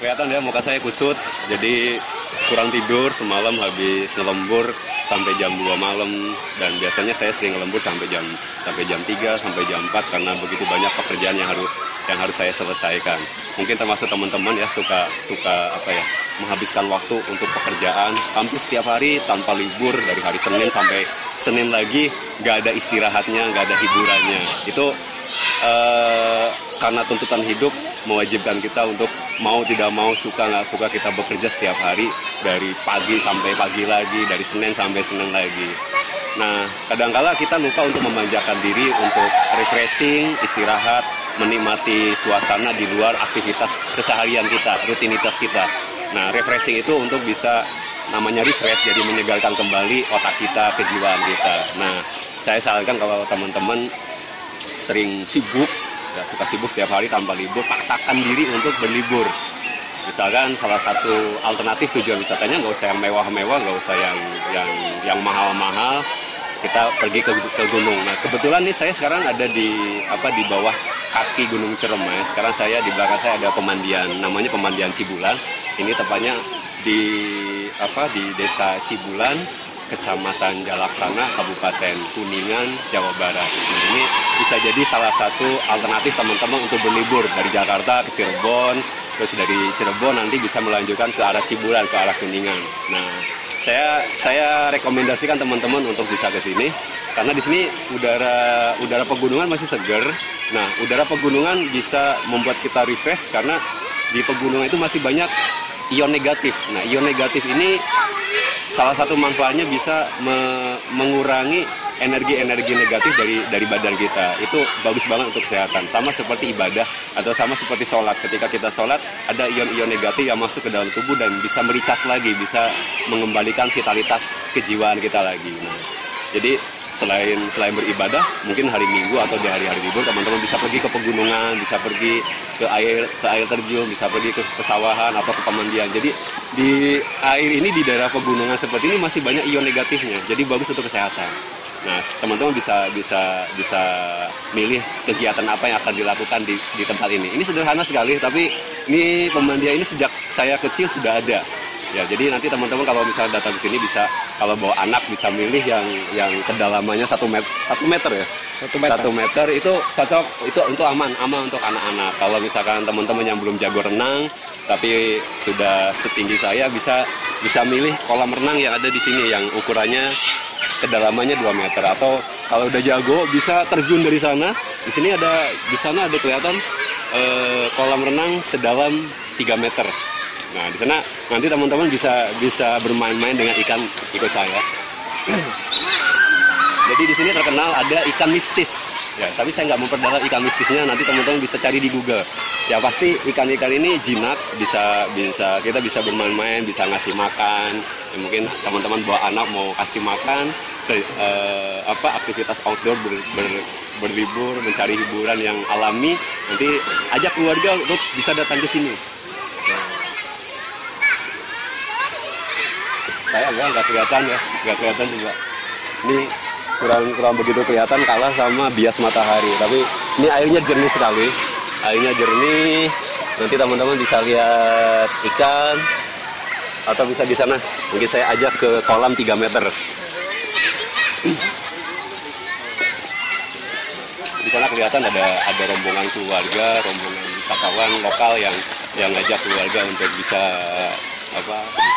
Kelihatan ya muka saya kusut, jadi kurang tidur semalam habis ngelembur sampai jam 2 malam, dan biasanya saya sering ngelembur sampai jam 3 sampai jam 4 karena begitu banyak pekerjaan yang harus saya selesaikan. Mungkin termasuk teman-teman ya suka menghabiskan waktu untuk pekerjaan hampir setiap hari tanpa libur, dari hari Senin sampai Senin lagi nggak ada istirahatnya, nggak ada hiburannya. Itu karena tuntutan hidup mewajibkan kita untuk mau tidak mau, suka nggak suka, kita bekerja setiap hari dari pagi sampai pagi lagi, dari Senin sampai Senin lagi. Nah, kadangkala kita lupa untuk memanjakan diri untuk refreshing, istirahat, menikmati suasana di luar aktivitas keseharian kita, rutinitas kita. Nah, refreshing itu untuk bisa namanya refresh, jadi menyegarkan kembali otak kita, kejiwaan kita. Nah, saya sarankan kalau teman-teman sering sibuk, ya, suka sibuk setiap hari tanpa libur, paksakan diri untuk berlibur. Misalkan salah satu alternatif tujuan wisatanya nggak usah yang mewah-mewah, nggak usah yang mahal-mahal, kita pergi ke gunung. Nah, kebetulan nih saya sekarang ada di bawah kaki Gunung Ciremai. Sekarang saya di belakang saya ada pemandian, namanya Pemandian Cibulan. Ini tepatnya di Desa Cibulan, Kecamatan Jalaksana, Kabupaten Kuningan, Jawa Barat. Nah, ini bisa jadi salah satu alternatif teman-teman untuk berlibur dari Jakarta ke Cirebon, terus dari Cirebon nanti bisa melanjutkan ke arah Cibulan, ke arah Kuningan. Nah, saya rekomendasikan teman-teman untuk bisa ke sini karena di sini udara pegunungan masih segar. Nah, udara pegunungan bisa membuat kita refresh karena di pegunungan itu masih banyak ion negatif. Nah, ion negatif ini salah satu manfaatnya bisa mengurangi energi-energi negatif dari badan kita. Itu bagus banget untuk kesehatan. Sama seperti ibadah atau sama seperti sholat. Ketika kita sholat, ada ion-ion negatif yang masuk ke dalam tubuh dan bisa mericas lagi, bisa mengembalikan vitalitas kejiwaan kita lagi. Nah, jadi selain beribadah, mungkin hari Minggu atau di hari-hari libur teman-teman bisa pergi ke pegunungan, bisa pergi ke air terjun, bisa pergi ke pesawahan atau ke pemandian. Jadi di air ini, di daerah pegunungan seperti ini masih banyak ion negatifnya. Jadi bagus untuk kesehatan. Nah, teman-teman bisa milih kegiatan apa yang akan dilakukan di tempat ini. Ini sederhana sekali, tapi ini pemandian ini sejak saya kecil sudah ada. Ya, jadi nanti teman-teman kalau misalnya datang ke sini bisa, kalau bawa anak bisa milih yang kedalamannya 1 meter ya. 1 meter itu cocok, itu aman untuk anak-anak. Kalau misalkan teman-teman yang belum jago renang tapi sudah setinggi saya, bisa milih kolam renang yang ada di sini yang ukurannya kedalamannya 2 meter, atau kalau udah jago bisa terjun dari sana. Di sana ada kelihatan kolam renang sedalam 3 meter. Nah, di sana nanti teman-teman bisa bermain-main dengan ikan, ikut saya. Jadi di sini terkenal ada ikan mistis. Ya, tapi saya nggak memperdalam ikan mistisnya, nanti teman-teman bisa cari di Google. Ya, pasti ikan-ikan ini jinak, kita bisa bermain-main, bisa ngasih makan. Ya, mungkin teman-teman bawa anak mau kasih makan, aktivitas outdoor, berlibur, mencari hiburan yang alami, nanti ajak keluarga untuk bisa datang ke sini. Saya nggak kelihatan juga. Ini kurang begitu kelihatan, kalah sama bias matahari. Tapi ini airnya jernih sekali. Airnya jernih. Nanti teman-teman bisa lihat ikan, atau bisa di sana. Mungkin saya ajak ke kolam 3 meter. Di sana kelihatan ada rombongan keluarga, rombongan wisatawan lokal yang ngajak keluarga untuk bisa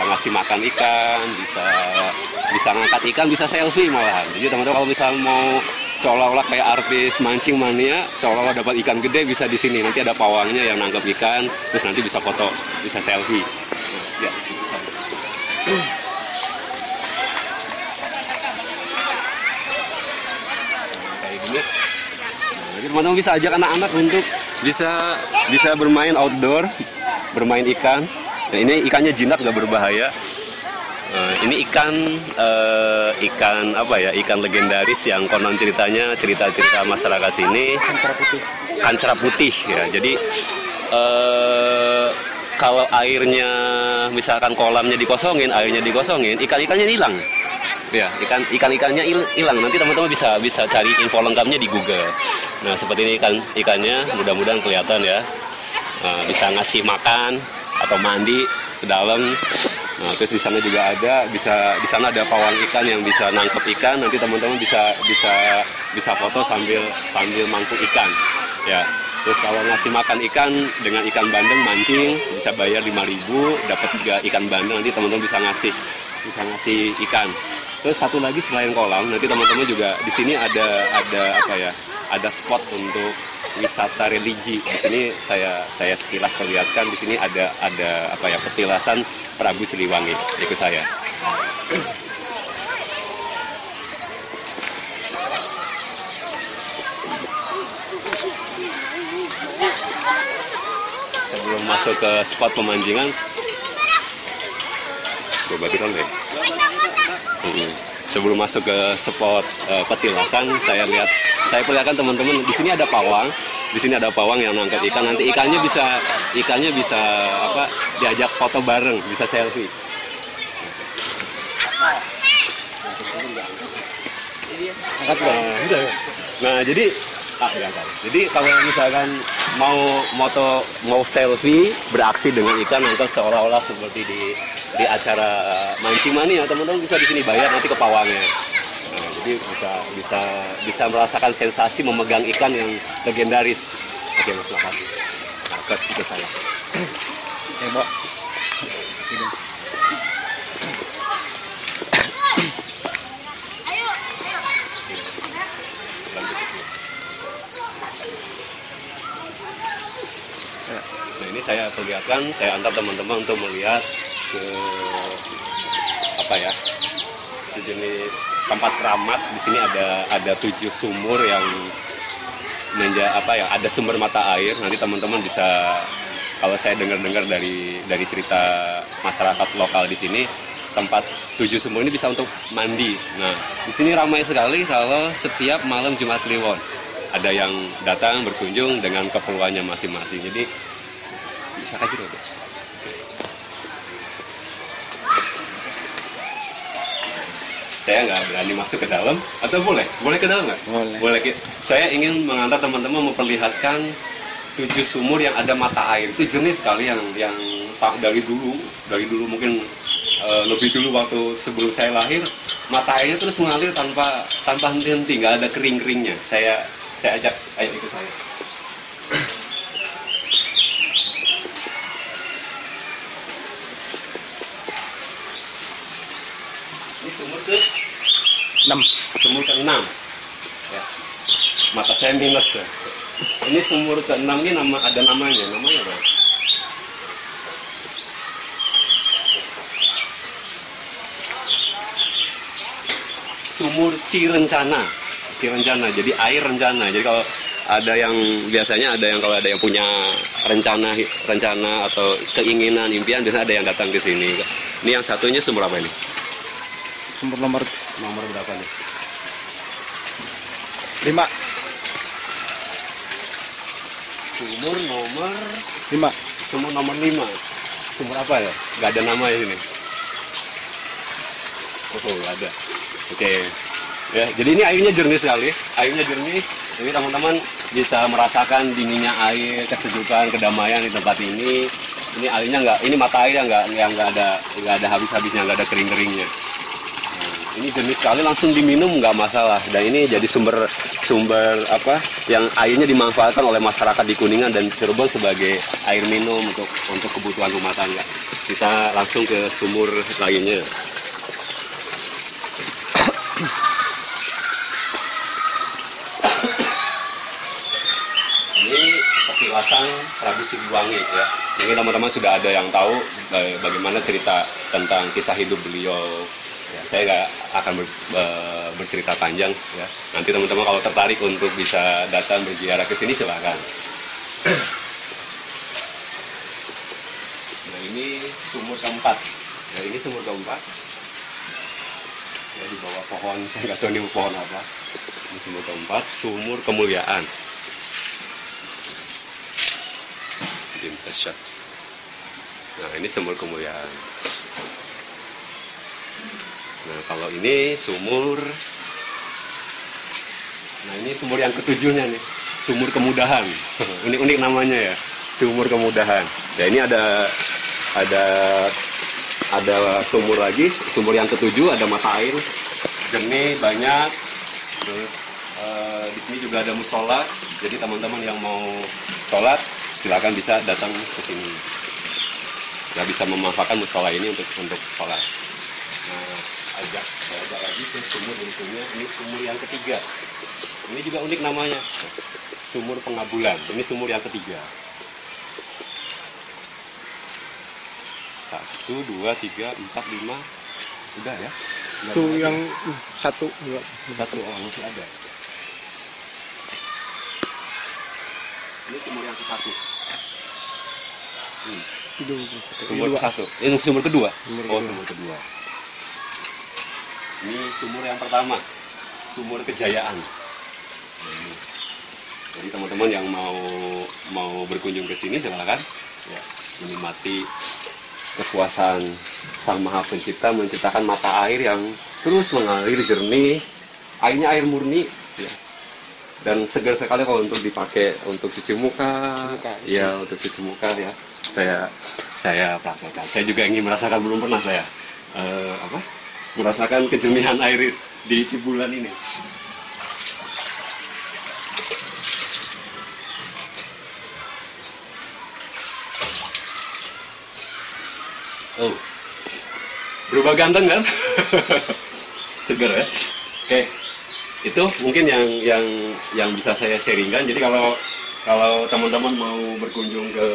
ngasih makan ikan, bisa ngangkat ikan, bisa selfie malahan. Jadi teman-teman kalau misalnya mau seolah-olah kayak artis mancing mania, seolah-olah dapat ikan gede, bisa di sini. Nanti ada pawangnya yang nangkep ikan, terus nanti bisa foto, bisa selfie. Nah, ya. Kayak gini. Jadi teman-teman bisa ajak anak-anak untuk bisa bermain outdoor, bermain ikan. Nah, ini ikannya jinak, nggak berbahaya. Ini ikan legendaris yang konon cerita masyarakat sini. Kancra putih ya. Jadi kalau airnya, misalkan kolamnya dikosongin, airnya dikosongin, ikan-ikannya hilang. Ya, ikannya hilang. Nanti teman-teman bisa cari info lengkapnya di Google. Nah, seperti ini ikannya, mudah-mudahan kelihatan ya. bisa ngasih makan atau mandi ke dalam. Nah, terus di sana juga ada di sana ada pawang ikan yang bisa nangkep ikan. Nanti teman-teman bisa foto sambil mangkuk ikan. Ya. Terus kalau ngasih makan ikan dengan ikan bandeng mancing bisa bayar 5.000, dapat 3 ikan bandeng. Nanti teman-teman bisa ngasih ikan. Terus satu lagi selain kolam, nanti teman-teman juga di sini ada spot untuk wisata religi. Di sini saya sekilas perlihatkan, di sini ada petilasan Prabu Siliwangi. Ikut saya. Sebelum masuk ke spot pemancingan, coba kita lihat. Sebelum masuk ke spot petilasan, saya perlihatkan teman-teman, di sini ada pawang yang nangkap ikan. Nanti ikannya bisa diajak foto bareng, bisa selfie. Nah, jadi kalau misalkan mau selfie beraksi dengan ikan nangkap seolah-olah seperti di acara mancing mania, teman-teman bisa di sini bayar nanti ke pawangnya. Nah, jadi bisa merasakan sensasi memegang ikan yang legendaris. Oke, terima kasih. Nah, itu saya. Oke, Mbak. Nah, ini saya perlihatkan, saya antar teman-teman untuk melihat ke sejenis tempat keramat. Di sini ada 7 sumur yang ada sumber mata air. Nanti teman-teman bisa, kalau saya dengar dari cerita masyarakat lokal di sini, tempat 7 sumur ini bisa untuk mandi. Nah, di sini ramai sekali kalau setiap malam Jumat Kliwon ada yang datang berkunjung dengan keperluannya masing-masing. Jadi bisa kaji dulu. Saya nggak berani masuk ke dalam, atau boleh ke dalam nggak? Boleh. Saya ingin mengantar teman-teman memperlihatkan 7 sumur yang ada mata air. Itu jernih sekali yang dari dulu mungkin lebih dulu waktu sebelum saya lahir, mata airnya terus mengalir tanpa henti, nggak ada kering-keringnya. Saya ajak, ayo ikut saya. Ini sumur ke-6. Sumur ke-6. Ya. Mata saya minus ya. Ini sumur ke-6 ini ada namanya. Namanya apa? Sumur Cirencana. Jadi air rencana. Jadi kalau ada yang kalau ada yang punya rencana atau keinginan, impian, biasanya ada yang datang ke sini. Ini yang satunya sumur apa ini? Sumur nomor berapa nih? 5. Sumur nomor 5. Sumur nomor 5. Sumur apa ya? Gak ada nama ya ini. Oh, gak ada. Oke. Ya, jadi ini airnya jernih sekali. Airnya jernih. Jadi teman-teman bisa merasakan dinginnya air, kesejukan, kedamaian di tempat ini. Ini airnya ini mata airnya nggak ada habis-habisnya, nggak ada kering-keringnya. Ini jenis sekali, langsung diminum nggak masalah. Dan ini jadi sumber yang airnya dimanfaatkan oleh masyarakat di Kuningan dan Cirebon sebagai air minum untuk kebutuhan rumah tangga. Kita langsung ke sumur lainnya. Ini petilasan Prabu Siliwangi ya. Mungkin teman-teman sudah ada yang tahu bagaimana cerita tentang kisah hidup beliau. Ya, saya nggak akan bercerita panjang ya. Nanti teman-teman kalau tertarik untuk bisa datang berziarah ke sini silakan. Nah, ini sumur keempat. Ya, di bawah pohon, saya nggak tahu ini pohon apa. Ini sumur keempat, sumur kemuliaan. Nah, ini sumur kemuliaan. Nah, kalau ini sumur, nah ini sumur yang ketujuhnya nih, sumur kemudahan. Unik-unik namanya ya. sumur kemudahan. Ya ini ada sumur lagi, sumur yang ketujuh, ada mata air jernih banyak. Terus di sini juga ada musola. Jadi teman-teman yang mau sholat silakan bisa datang ke sini. Ya bisa memanfaatkan musola ini untuk sholat. Nah, saya ajak lagi ke sumur berikutnya. Ini sumur yang ketiga. Ini juga unik namanya. Sumur pengabulan. Ini sumur yang ketiga. 1, 2, 3, 4, 5. Udah ya? Itu yang satu juga. Satu, masih ada. Ini sumur yang ke-1. Sumur ke-1. Ini sumur kedua. Sumur kedua. Ini sumur yang pertama. Sumur Kejayaan. Nah, ini. Jadi teman-teman yang mau berkunjung ke sini silakan ya, menikmati kekuasaan Sang Maha Pencipta menciptakan mata air yang terus mengalir jernih. Airnya air murni ya. Dan segar sekali kalau untuk dipakai untuk cuci muka. Ya, untuk cuci muka ya. Saya praktekkan. Saya juga ingin merasakan, belum pernah saya merasakan kejernihan air di Cibulan ini. Oh, berubah ganteng kan? Segar ya. Oke, itu mungkin yang bisa saya sharingkan. Jadi kalau teman-teman mau berkunjung ke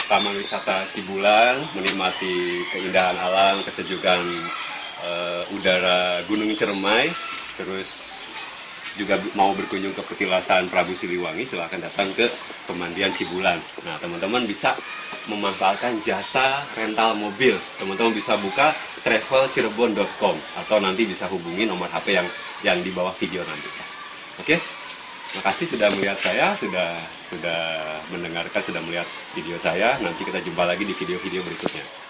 Taman Wisata Cibulan, menikmati keindahan alam, kesejukan udara Gunung Ciremai, terus juga mau berkunjung ke petilasan Prabu Siliwangi, silahkan datang ke Pemandian Cibulan. Nah, teman-teman bisa memanfaatkan jasa rental mobil. Teman-teman bisa buka travelcirebon.com atau nanti bisa hubungi nomor HP yang di bawah video nanti. Oke, makasih sudah melihat saya, sudah mendengarkan, sudah melihat video saya. Nanti kita jumpa lagi di video-video berikutnya.